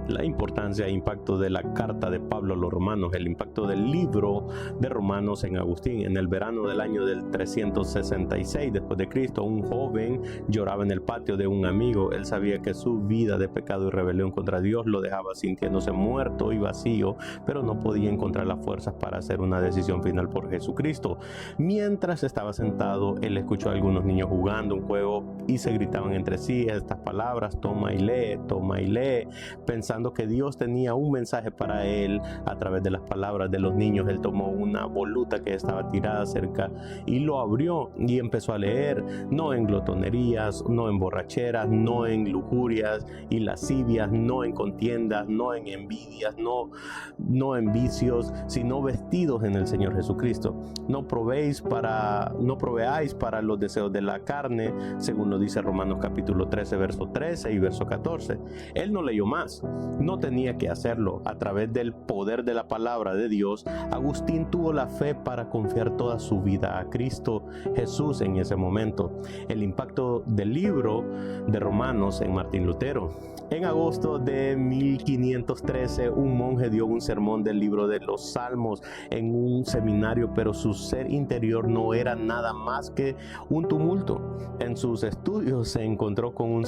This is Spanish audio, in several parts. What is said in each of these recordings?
la importancia e impacto de la carta de Pablo a los romanos, el impacto del libro de Romanos en Agustín. En el verano del año del 366 después de Cristo, un joven lloraba en el patio de un amigo. Él sabía que su vida de pecado y rebelión contra Dios lo dejaba sintiéndose muerto y vacío, pero no podía encontrar las fuerzas para hacer una decisión final por Jesucristo. Mientras estaba sentado, él escuchó a algunos niños jugando un juego y se gritaban entre sí estas palabras: toma y lee, pensando que Dios tenía un mensaje para él a través de las palabras de los niños. Él tomó una voluta que estaba tirada cerca y lo abrió y empezó a leer: no en glotonerías, no en borracheras, no en lujurias y lascivias, no en contiendas, no en envidias, no en vicios, sino vestidos en el Señor Jesucristo. No proveáis para los deseos de la carne, según lo dice Romanos capítulo 13, verso 13 y verso 14. Él no leyó más, no tenía que hacerlo. A través del poder de la palabra de Dios, Agustín tuvo la fe para confiar toda su vida a Cristo Jesús en ese momento. El impacto del libro de Romanos en Martín Lutero. En agosto de 1513, un monje dio un sermón del libro de los Salmos en un seminario, pero su ser interior no era nada más que un tumulto. En sus estudios se encontró con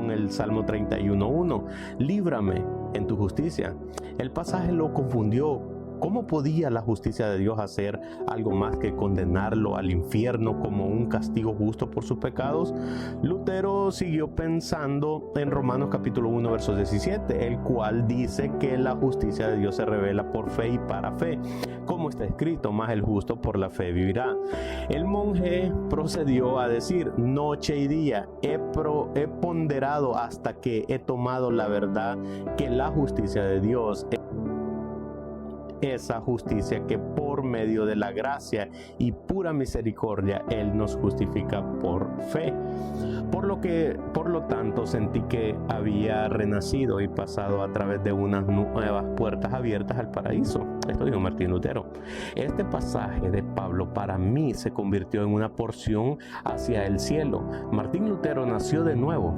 el Salmo 31:1, líbrame en tu justicia. El pasaje lo confundió. ¿Cómo podía la justicia de Dios hacer algo más que condenarlo al infierno como un castigo justo por sus pecados? Lutero siguió pensando en Romanos capítulo 1, verso 17, el cual dice que la justicia de Dios se revela por fe y para fe, como está escrito: mas el justo por la fe vivirá. El monje procedió a decir: noche y día he ponderado hasta que he tomado la verdad que la justicia de Dios, esa justicia que por medio de la gracia y pura misericordia Él nos justifica por fe. Por lo tanto, sentí que había renacido y pasado a través de unas nuevas puertas abiertas al paraíso. Esto dijo Martín Lutero. Este pasaje de Pablo para mí se convirtió en una porción hacia el cielo. Martín Lutero nació de nuevo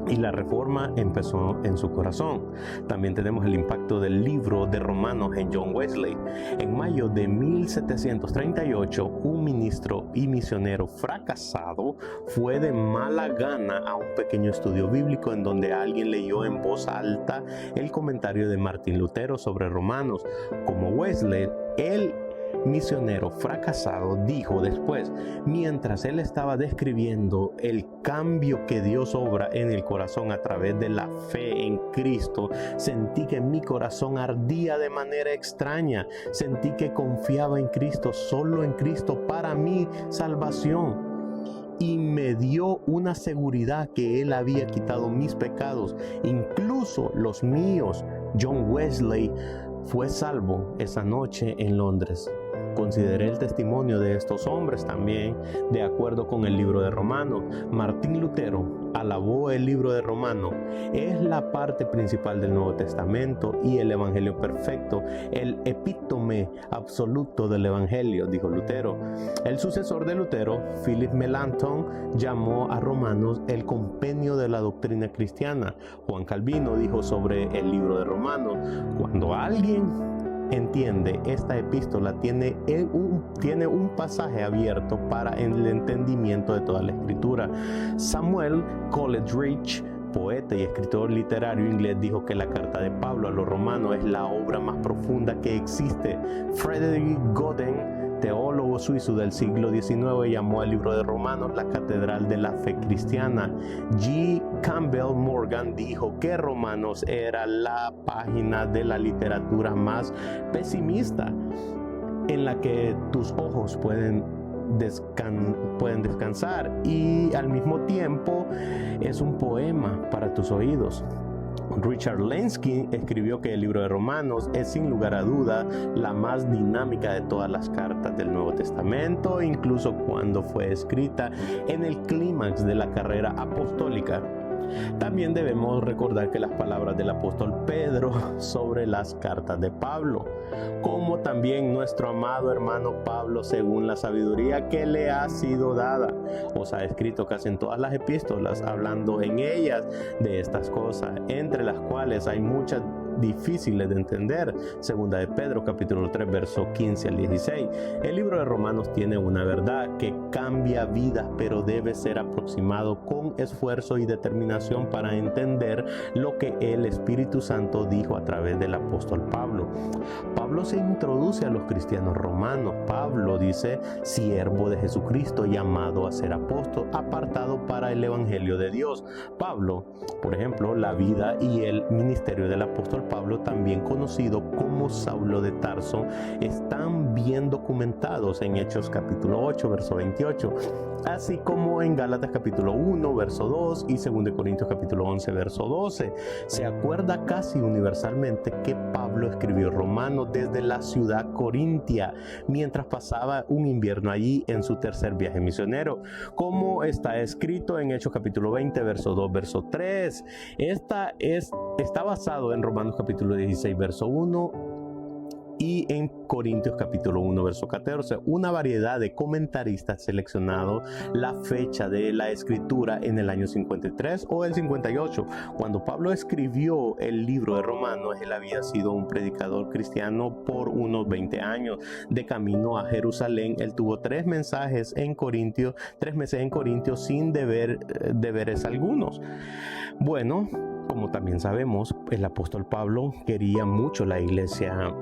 y la reforma empezó en su corazón. También tenemos el impacto del libro de Romanos en John Wesley. En mayo de 1738, un ministro y misionero fracasado fue de mala gana a un pequeño estudio bíblico en donde alguien leyó en voz alta el comentario de Martín Lutero sobre Romanos. Como Wesley, el misionero fracasado dijo después, mientras él estaba describiendo el cambio que Dios obra en el corazón a través de la fe en Cristo, sentí que mi corazón ardía de manera extraña. Sentí que confiaba en Cristo, solo en Cristo para mi salvación. Y me dio una seguridad que Él había quitado mis pecados, incluso los míos. John Wesley fue salvo esa noche en Londres. Consideré el testimonio de estos hombres también, de acuerdo con el libro de Romanos. Martín Lutero alabó el libro de Romanos. Es la parte principal del Nuevo Testamento y el Evangelio perfecto, el epítome absoluto del Evangelio, dijo Lutero. El sucesor de Lutero, Philip Melanchthon, llamó a Romanos el compendio de la doctrina cristiana. Juan Calvino dijo sobre el libro de Romanos: cuando alguien entiende esta epístola, tiene un pasaje abierto para el entendimiento de toda la escritura. Samuel Coleridge, poeta y escritor literario inglés, dijo que la carta de Pablo a los romanos es la obra más profunda que existe. Frederick Godden, teólogo suizo del siglo XIX, llamó al libro de Romanos la catedral de la fe cristiana. G. Campbell Morgan dijo que Romanos era la página de la literatura más pesimista, en la que tus ojos pueden descansar y al mismo tiempo es un poema para tus oídos. Richard Lenski escribió que el libro de Romanos es sin lugar a duda la más dinámica de todas las cartas del Nuevo Testamento, incluso cuando fue escrita en el clímax de la carrera apostólica. También debemos recordar que las palabras del apóstol Pedro sobre las cartas de Pablo, como también nuestro amado hermano Pablo, según la sabiduría que le ha sido dada, os ha escrito casi en todas las epístolas, hablando en ellas de estas cosas, entre las cuales hay muchas difíciles de entender. Segunda de Pedro capítulo 3 verso 15 al 16. El libro de Romanos tiene una verdad que cambia vidas, pero debe ser aproximado con esfuerzo y determinación para entender lo que el Espíritu Santo dijo a través del apóstol Pablo. Pablo se introduce a los cristianos romanos. Pablo dice: siervo de Jesucristo, llamado a ser apóstol, apartado para el evangelio de Dios. Pablo, por ejemplo, la vida y el ministerio del apóstol Pablo, también conocido como Saulo de Tarso, están bien documentados en Hechos capítulo 8 verso 28, así como en Gálatas capítulo 1 verso 2 y 2 Corintios capítulo 11 verso 12. Se acuerda casi universalmente que Pablo escribió Romanos desde la ciudad corintia mientras pasaba un invierno allí en su tercer viaje misionero, como está escrito en Hechos capítulo 20 verso 2 verso 3. Está basado en Romanos capítulo 16 verso 1 y en Corintios capítulo 1 verso 14. Una variedad de comentaristas seleccionado la fecha de la escritura en el año 53 o el 58. Cuando Pablo escribió el libro de Romanos, él había sido un predicador cristiano por unos 20 años. De camino a Jerusalén, él tuvo 3 meses en Corintios sin deberes algunos. Bueno, como también sabemos, el apóstol Pablo quería mucho la iglesia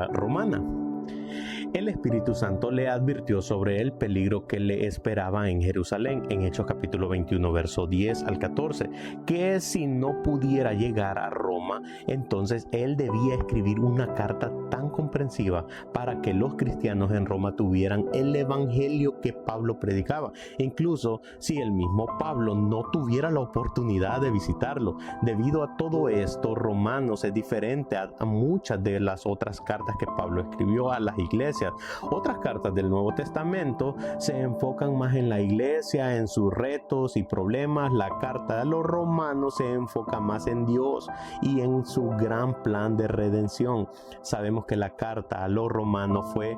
romana. El Espíritu Santo le advirtió sobre el peligro que le esperaba en Jerusalén, en Hechos capítulo 21, verso 10 al 14, que si no pudiera llegar a Roma, entonces él debía escribir una carta tan comprensiva para que los cristianos en Roma tuvieran el evangelio que Pablo predicaba, incluso si el mismo Pablo no tuviera la oportunidad de visitarlo. Debido a todo esto, Romanos es diferente a muchas de las otras cartas que Pablo escribió a las iglesias. Otras cartas del Nuevo Testamento se enfocan más en la iglesia, en sus retos y problemas. La carta a los romanos se enfoca más en Dios y en su gran plan de redención. Sabemos que la carta a los romanos fue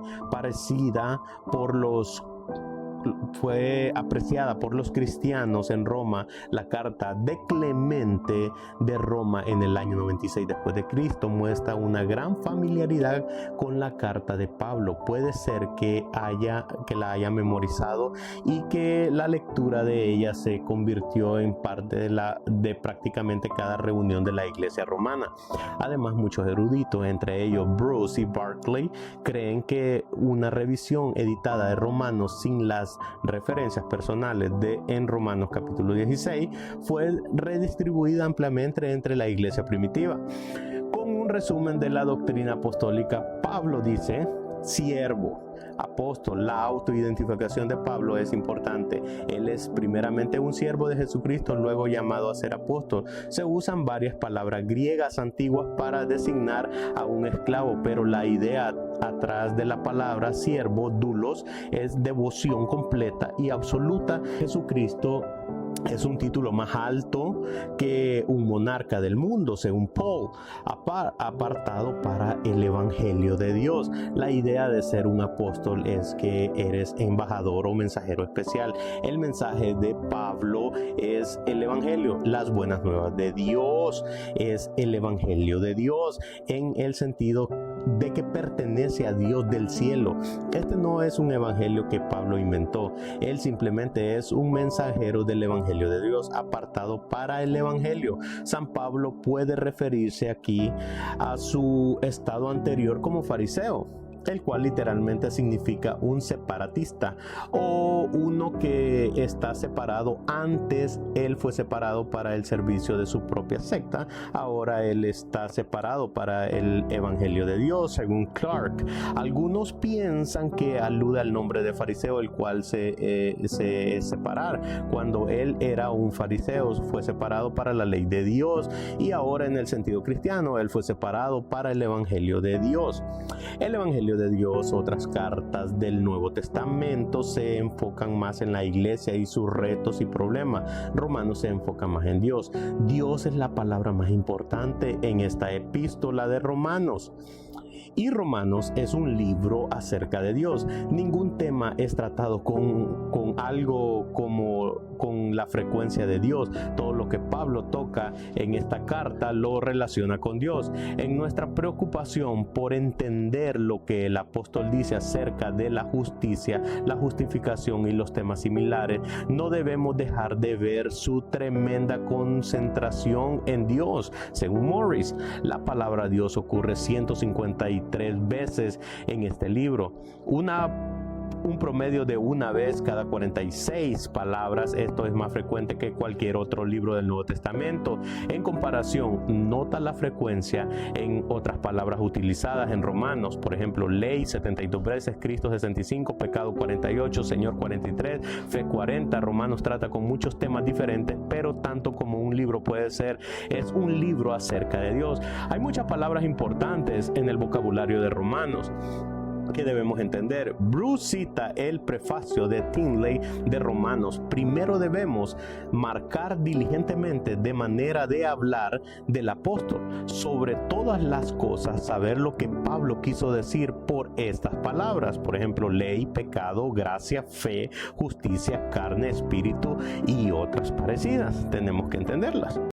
apreciada por los cristianos en Roma. La carta de Clemente de Roma en el año 96 después de Cristo muestra una gran familiaridad con la carta de Pablo. Puede ser que la haya memorizado y que la lectura de ella se convirtió en parte de prácticamente cada reunión de la iglesia romana. Además, muchos eruditos, entre ellos Bruce y Barclay, creen que una revisión editada de Romanos sin las referencias personales en Romanos capítulo 16 fue redistribuida ampliamente entre la iglesia primitiva. Con un resumen de la doctrina apostólica, Pablo dice: siervo, apóstol. La autoidentificación de Pablo es importante. Él es primeramente un siervo de Jesucristo, luego llamado a ser apóstol. Se usan varias palabras griegas antiguas para designar a un esclavo, pero la idea atrás de la palabra siervo, doulos, es devoción completa y absoluta. Jesucristo es un título más alto que un monarca del mundo, según Paul, apartado para el evangelio de Dios. La idea de ser un apóstol es que eres embajador o mensajero especial. El mensaje de Pablo es el evangelio. Las buenas nuevas de Dios es el evangelio de Dios, en el sentido de que pertenece a Dios del cielo. Este no es un evangelio que Pablo inventó. Él simplemente es un mensajero del evangelio de Dios, apartado para el evangelio. San Pablo puede referirse aquí a su estado anterior como fariseo, el cual literalmente significa un separatista o uno que está separado. Antes él fue separado para el servicio de su propia secta, ahora él está separado para el evangelio de Dios, según Clark. Algunos piensan que alude al nombre de fariseo, el cual se separar. Cuando él era un fariseo, fue separado para la ley de Dios, y ahora en el sentido cristiano él fue separado para el evangelio de Dios. El evangelio vocabulario de Dios, otras cartas del Nuevo Testamento se enfocan más en la iglesia y sus retos y problemas. Romanos se enfoca más en Dios. Dios es la palabra más importante en esta epístola de Romanos. Y Romanos es un libro acerca de Dios. Ningún tema es tratado con algo como con la frecuencia de Dios. Todo lo que Pablo toca en esta carta lo relaciona con Dios. En nuestra preocupación por entender lo que el apóstol dice acerca de la justicia, la justificación y los temas similares, no debemos dejar de ver su tremenda concentración en Dios. Según Morris, la palabra Dios ocurre 153 veces en este libro, un promedio de una vez cada 46 palabras. Esto es más frecuente que cualquier otro libro del Nuevo Testamento. En comparación, nota la frecuencia en otras palabras utilizadas en Romanos. Por ejemplo, ley 72 veces, Cristo 65, pecado 48, Señor 43, fe 40. Romanos trata con muchos temas diferentes, pero tanto como un libro puede ser, es un libro acerca de Dios. Hay muchas palabras importantes en el vocabulario de Romanos que debemos entender. Bruce cita el prefacio de Tinley de Romanos. Primero debemos marcar diligentemente de manera de hablar del apóstol. Sobre todas las cosas, saber lo que Pablo quiso decir por estas palabras. Por ejemplo, ley, pecado, gracia, fe, justicia, carne, espíritu y otras parecidas. Tenemos que entenderlas.